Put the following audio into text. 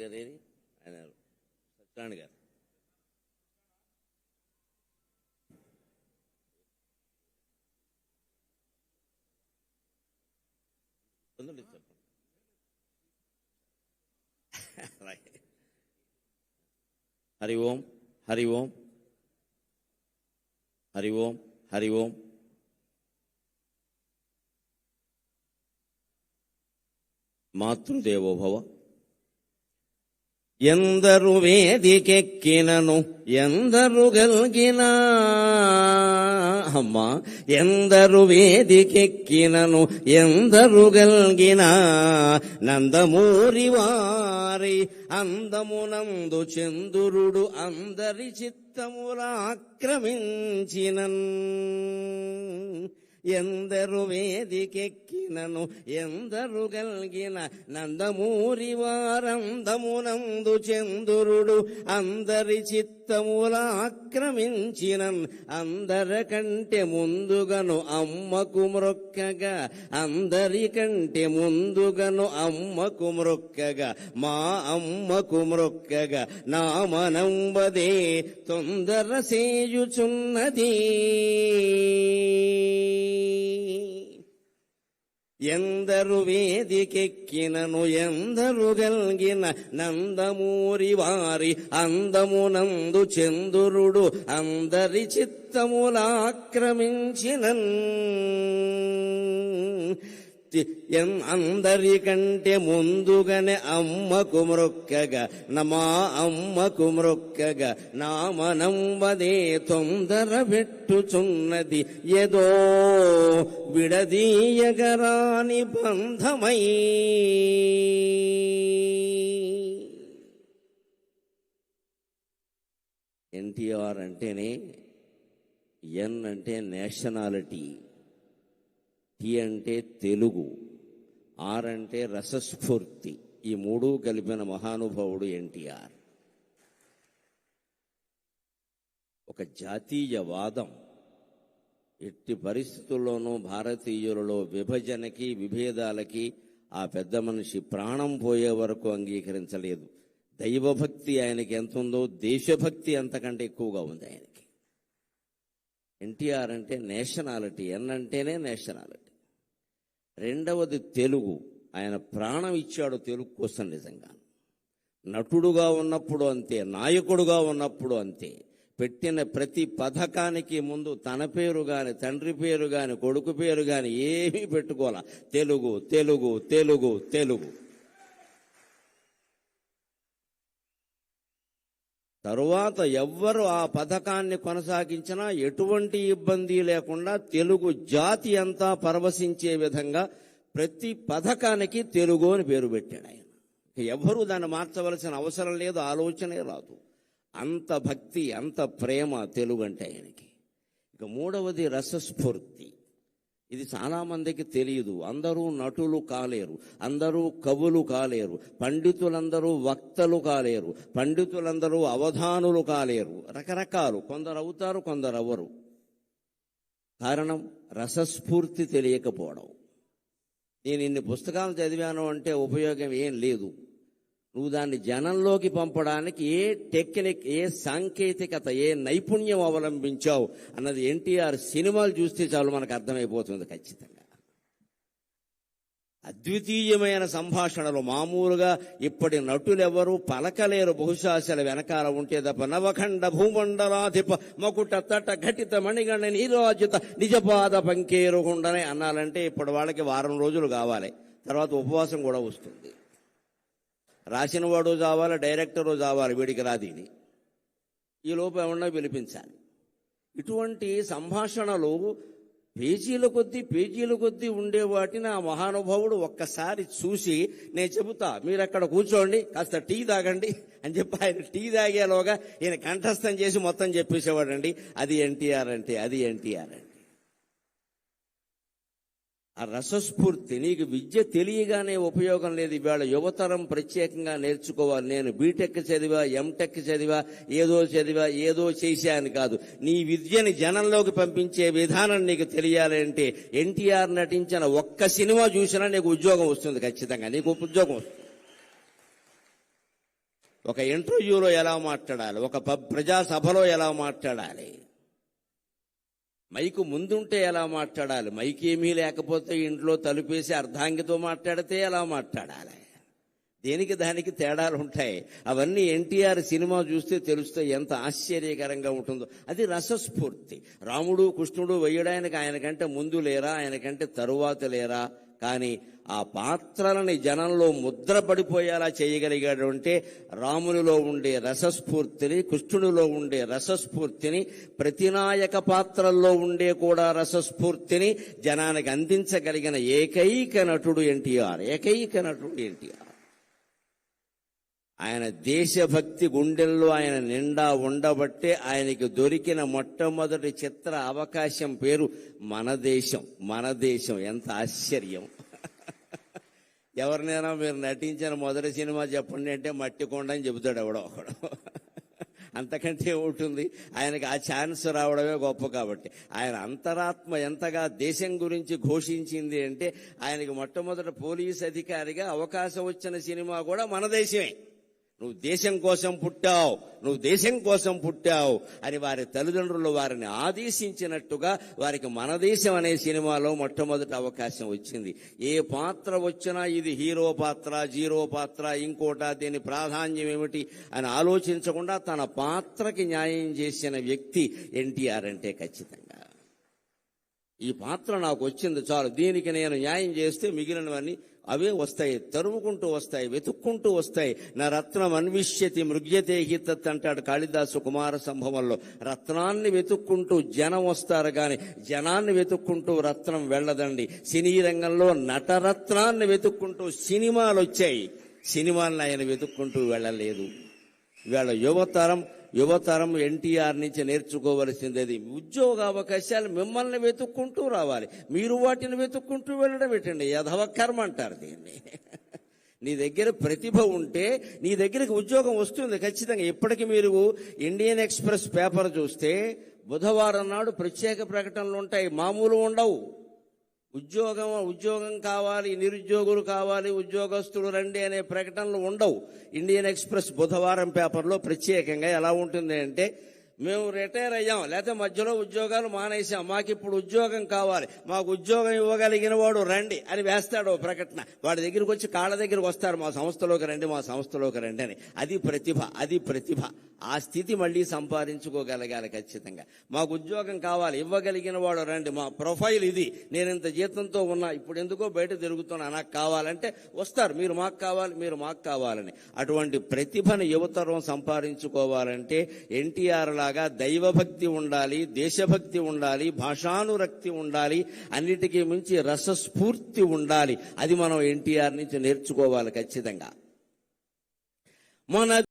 గారు ఆయన సత్యనారాయణ గారు చెప్పండి. హరి ఓం హరి ఓం హరి ఓం హరి ఓం. మాతృదేవోభవ. ఎందరు వేదికెక్కినను ఎందరు గల్గినా అమ్మా, ఎందరు వేదికెక్కినను ఎందరు గల్గినా నందమూరి వారి అందమునందు చంద్రుడు అందరి చిత్తముల ఆక్రమించినన్. ఎందరు వేదికెక్కినను ఎందరు గల్గిన నందమూరి వారందమునందు చంద్రుడు అందరి చిత్తముల ఆక్రమించినన్. అందరికంటే ముందుగను అమ్మకు మ్రొక్కగా, అందరికంటే ముందుగను అమ్మకు మ్రొక్కగా, మా అమ్మకు మ్రొక్కగా నా మనంబదే తొందర సేయుచున్నది. ఎందరు వేదికెక్కినను ఎందరు గల్గిన నందమూరి వారి అందమునందు చంద్రుడు అందరి చిత్తముల ఆక్రమించినన్. అందరికంటే ముందుగానే అమ్మకు మ్రొక్కగా, మా అమ్మకు మ్రొక్కగా నా మనంబదే తొందర పెట్టుచున్నది. ఏదో విడదీయగరాని బంధమై. ఎన్టీఆర్ అంటేనే ఎన్ అంటే నేషనాలిటీ, టీ అంటే తెలుగు, ఆర్ అంటే రసస్ఫూర్తి. ఈ మూడు కలిపిన మహానుభావుడు ఎన్టీఆర్. ఒక జాతీయవాదం ఎట్టి పరిస్థితుల్లోనూ భారతీయులలో విభజనకి విభేదాలకి ఆ పెద్ద మనిషి ప్రాణం పోయే వరకు అంగీకరించలేదు. దైవభక్తి ఆయనకి ఎంత ఉందో దేశభక్తి అంతకంటే ఎక్కువగా ఉంది ఆయనకి. ఎన్టీఆర్ అంటే నేషనాలిటీ, ఎన్ అంటేనే నేషనాలిటీ. రెండవది తెలుగు. ఆయన ప్రాణం ఇచ్చాడు తెలుగు కోసం. నిజంగా నటుడుగా ఉన్నప్పుడు అంతే, నాయకుడుగా ఉన్నప్పుడు అంతే. పెట్టిన ప్రతి పథకానికి ముందు తన పేరు గాని, తండ్రి పేరు గాని, కొడుకు పేరు గాని ఏమీ పెట్టుకోవాల. తెలుగు తెలుగు తెలుగు తెలుగు. తరువాత ఎవ్వరు ఆ పథకాన్ని కొనసాగించినా ఎటువంటి ఇబ్బంది లేకుండా తెలుగు జాతి అంతా పరవశించే విధంగా ప్రతి పథకానికి తెలుగు అని పేరు పెట్టాడు ఆయన. ఎవ్వరూ దాన్ని మార్చవలసిన అవసరం లేదు, ఆలోచనే రాదు. అంత భక్తి, అంత ప్రేమ తెలుగు అంటే ఆయనకి. ఇక మూడవది రసస్ఫూర్తి. ఇది చాలామందికి తెలియదు. అందరూ నటులు కాలేరు, అందరూ కవులు కాలేరు, పండితులందరూ వక్తలు కాలేరు, పండితులందరూ అవధానులు కాలేరు. రకరకాలు, కొందరు అవుతారు, కొందరు అవ్వరు. కారణం రసస్ఫూర్తి తెలియకపోవడం. నేను ఇన్ని పుస్తకాలు చదివాను అంటే ఉపయోగం ఏం లేదు. నువ్వు దాన్ని జనంలోకి పంపడానికి ఏ టెక్నిక్, ఏ సాంకేతికత, ఏ నైపుణ్యం అవలంబించావు అన్నది ఎన్టీఆర్ సినిమాలు చూస్తే చాలు మనకు అర్థమైపోతుంది ఖచ్చితంగా. అద్వితీయమైన సంభాషణలు. మామూలుగా ఇప్పటి నటులెవరూ పలకలేరు. బహుశా అసలు వెనకాల ఉంటే తప్ప. నవఖండ భూమండలాధిప మకుట తట ఘటిత మణిగణ నీరాజిత నిజపాద పంకేరుగుండనే అన్నాలంటే ఇప్పుడు వాళ్ళకి వారం రోజులు కావాలి. తర్వాత ఉపవాసం కూడా వస్తుంది. రాసిన వాడు చావాలి, డైరెక్టరు చావాలి, వీడికి రాదీని. ఈ లోపు ఏమన్నా పిలిపించాలి. ఇటువంటి సంభాషణలు పేజీల కొద్దీ ఉండే వాటిని ఆ మహానుభావుడు ఒక్కసారి చూసి, నేను చెబుతా, మీరు అక్కడ కూర్చోండి, కాస్త టీ తాగండి అని చెప్పి ఆయన టీ తాగేలోగా ఈయన కంఠస్థం చేసి మొత్తం చెప్పేసేవాడండి. అది ఎన్టీఆర్ అంటే, అది ఎన్టీఆర్ అంటే. ఆ రసస్ఫూర్తి. నీకు విద్య తెలియగానే ఉపయోగం లేదు. ఇవాళ యువతరం ప్రత్యేకంగా నేర్చుకోవాలి. నేను బీటెక్ చదివా, ఎంటెక్ చదివా, ఏదో చేశాను కాదు. నీ విద్యని జనంలోకి పంపించే విధానం నీకు తెలియాలంటే ఎన్టీఆర్ నటించిన ఒక్క సినిమా చూసినా నీకు ఉద్యోగం వస్తుంది. ఖచ్చితంగా నీకు ఉద్యోగం వస్తుంది. ఒక ఇంటర్వ్యూలో ఎలా మాట్లాడాలి, ఒక ప్రజాసభలో ఎలా మాట్లాడాలి, మైకు ముందుంటే ఎలా మాట్లాడాలి, మైక్ ఏమీ లేకపోతే ఇంట్లో తలుపేసి అర్ధాంగితో మాట్లాడితే ఎలా మాట్లాడాలి, దేనికి దానికి తేడాలు ఉంటాయి. అవన్నీ ఎన్టీఆర్ సినిమా చూస్తే తెలుస్తాయి, ఎంత ఆశ్చర్యకరంగా ఉంటుందో. అది రసస్ఫూర్తి. రాముడు కృష్ణుడు వేయడానికి ఆయనకంటే ముందు లేరా, ఆయనకంటే తరువాత లేరా, కానీ ఆ పాత్రలని జనంలో ముద్ర పడిపోయేలా చేయగలిగాడు అంటే రామునిలో ఉండే రసస్ఫూర్తిని, కృష్ణునిలో ఉండే రసస్ఫూర్తిని, ప్రతినాయక పాత్రల్లో ఉండే కూడా రసస్ఫూర్తిని జనానికి అందించగలిగిన ఏకైక నటుడు ఎన్టీఆర్. ఏకైక నటుడు ఎన్టీఆర్. ఆయన దేశభక్తి గుండెల్లో ఆయన నిండా ఉండబట్టే ఆయనకి దొరికిన మొట్టమొదటి చిత్ర అవకాశం పేరు మన దేశం. మన దేశం ఎంత ఆశ్చర్యం. ఎవరినైనా మీరు నటించిన మొదటి సినిమా చెప్పండి అంటే మట్టి కొండ అని చెబుతాడు ఎవడో ఒకడు. అంతకంటే ఉంటుంది. ఆయనకి ఆ ఛాన్స్ రావడమే గొప్ప. కాబట్టి ఆయన అంతరాత్మ ఎంతగా దేశం గురించి ఘోషించింది అంటే ఆయనకి మొట్టమొదటి పోలీస్ అధికారిగా అవకాశం వచ్చిన సినిమా కూడా మన దేశమే. నువ్వు దేశం కోసం పుట్టావు, నువ్వు దేశం కోసం పుట్టావు అని వారి తల్లిదండ్రులు వారిని ఆదేశించినట్టుగా వారికి మన దేశం అనే సినిమాలో మొట్టమొదటి అవకాశం వచ్చింది. ఏ పాత్ర వచ్చినా ఇది హీరో పాత్ర, జీరో పాత్ర, ఇంకోట, దీని ప్రాధాన్యం ఏమిటి అని ఆలోచించకుండా తన పాత్రకి న్యాయం చేసిన వ్యక్తి ఎన్టీఆర్ అంటే ఖచ్చితంగా. ఈ పాత్ర నాకు వచ్చింది చాలు, దీనికి నేను న్యాయం చేస్తే మిగిలినవన్నీ అవే వస్తాయి, తరుముకుంటూ వస్తాయి, వెతుక్కుంటూ వస్తాయి. నా రత్నం అన్విష్యతి మృగ్యతే హితత్ అంటాడు కాళిదాసు కుమార సంభవంలో. రత్నాన్ని వెతుక్కుంటూ జనం వస్తారు గాని జనాన్ని వెతుక్కుంటూ రత్నం వెళ్ళదండి. సినీ రంగంలో నటరత్నాన్ని వెతుక్కుంటూ సినిమాలు వచ్చాయి, సినిమాలను ఆయన వెతుక్కుంటూ వెళ్ళలేదు. ఇవాళ యువతరం ఎన్టీఆర్ నుంచి నేర్చుకోవలసింది ఉద్యోగ అవకాశాలు మిమ్మల్ని వెతుక్కుంటూ రావాలి, మీరు వాటిని వెతుక్కుంటూ వెళ్ళడం పెట్టండి. యధవ కర్మ అంటారు దీన్ని. నీ దగ్గర ప్రతిభ ఉంటే నీ దగ్గరికి ఉద్యోగం వస్తుంది ఖచ్చితంగా. ఇప్పటికి మీరు ఇండియన్ ఎక్స్ప్రెస్ పేపర్ చూస్తే బుధవారం నాడు ప్రత్యేక ప్రకటనలు ఉంటాయి, మామూలు ఉండవు. ఉద్యోగం కావాలి, నిరుద్యోగులు కావాలి, ఉద్యోగస్తులు రండి అనే ప్రకటనలు ఉండవు. ఇండియన్ ఎక్స్ప్రెస్ బుధవారం పేపర్లో ప్రత్యేకంగా ఎలా ఉంటుంది అంటే, మేము రిటైర్ అయ్యాం, లేకపోతే మధ్యలో ఉద్యోగాలు మానేసాం, మాకు ఇప్పుడు ఉద్యోగం కావాలి, మాకు ఉద్యోగం ఇవ్వగలిగిన వాడు రండి అని వేస్తాడు ప్రకటన. వాడి దగ్గరికి వచ్చి కాళ్ళ దగ్గరికి వస్తారు, మా సంస్థలోకి రండి, మా సంస్థలోకి రండి అని. అది ప్రతిభ. ఆ స్థితి మళ్ళీ సంపాదించుకోగలగాలి ఖచ్చితంగా. మాకు ఉద్యోగం కావాలి, ఇవ్వగలిగిన వాడు రండి, మా ప్రొఫైల్ ఇది, నేను ఇంత జీతంతో ఉన్నా, ఇప్పుడు ఎందుకో బయట తిరుగుతున్నా, నాకు కావాలంటే వస్తారు, మీరు మాకు కావాలని. అటువంటి ప్రతిభను యువతరం సంపాదించుకోవాలంటే ఎన్టీఆర్ లాగా దైవభక్తి ఉండాలి, దేశభక్తి ఉండాలి, భాషానురక్తి ఉండాలి, అన్నిటికీ మించి రసస్ఫూర్తి ఉండాలి. అది మనం ఎన్టీఆర్ నుంచి నేర్చుకోవాలి ఖచ్చితంగా. మన